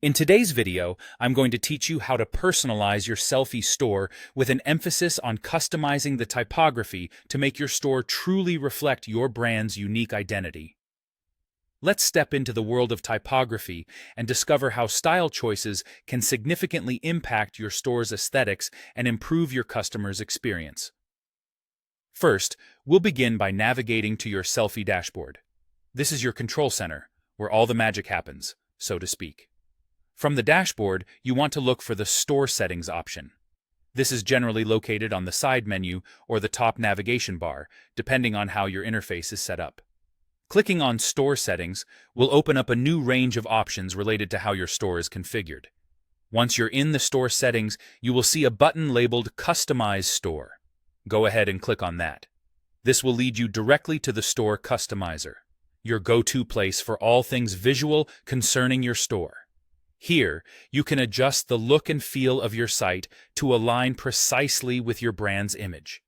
In today's video, I'm going to teach you how to personalize your Sellfy store with an emphasis on customizing the typography to make your store truly reflect your brand's unique identity. Let's step into the world of typography and discover how style choices can significantly impact your store's aesthetics and improve your customers' experience. First, we'll begin by navigating to your Sellfy dashboard. This is your control center, where all the magic happens, so to speak. From the dashboard, you want to look for the Store Settings option. This is generally located on the side menu or the top navigation bar, depending on how your interface is set up. Clicking on Store Settings will open up a new range of options related to how your store is configured. Once you're in the store settings, you will see a button labeled Customize Store. Go ahead and click on that. This will lead you directly to the Store Customizer, your go-to place for all things visual concerning your store. Here, you can adjust the look and feel of your site to align precisely with your brand's image.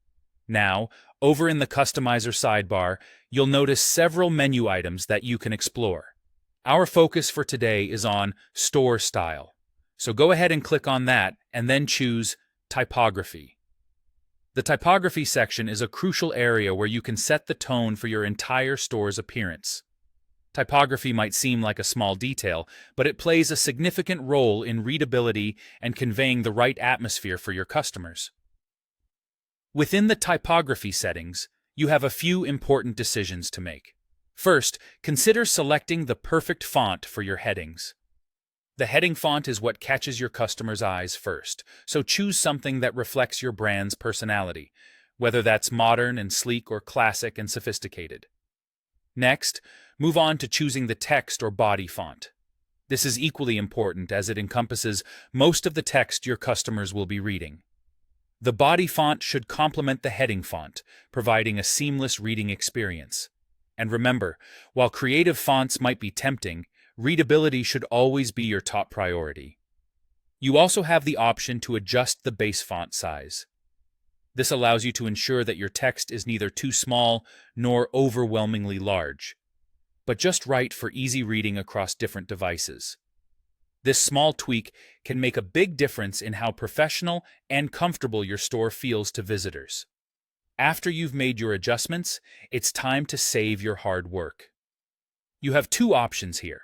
Now, over in the Customizer sidebar, you'll notice several menu items that you can explore. Our focus for today is on Store Style, so go ahead and click on that and then choose Typography. The Typography section is a crucial area where you can set the tone for your entire store's appearance. Typography might seem like a small detail, but it plays a significant role in readability and conveying the right atmosphere for your customers. Within the typography settings, you have a few important decisions to make. First, consider selecting the perfect font for your headings. The heading font is what catches your customers' eyes first, so choose something that reflects your brand's personality, whether that's modern and sleek or classic and sophisticated. Next, move on to choosing the text or body font. This is equally important as it encompasses most of the text your customers will be reading. The body font should complement the heading font, providing a seamless reading experience. And remember, while creative fonts might be tempting, readability should always be your top priority. You also have the option to adjust the base font size. This allows you to ensure that your text is neither too small nor overwhelmingly large, but just right for easy reading across different devices. This small tweak can make a big difference in how professional and comfortable your store feels to visitors. After you've made your adjustments, it's time to save your hard work. You have two options here.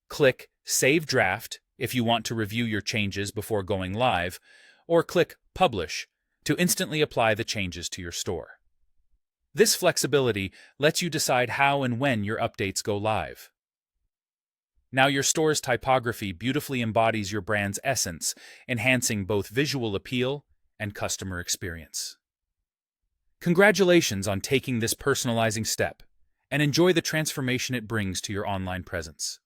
Click Save Draft if you want to review your changes before going live, or click Publish to instantly apply the changes to your store. This flexibility lets you decide how and when your updates go live. Now your store's typography beautifully embodies your brand's essence, enhancing both visual appeal and customer experience. Congratulations on taking this personalizing step, and enjoy the transformation it brings to your online presence.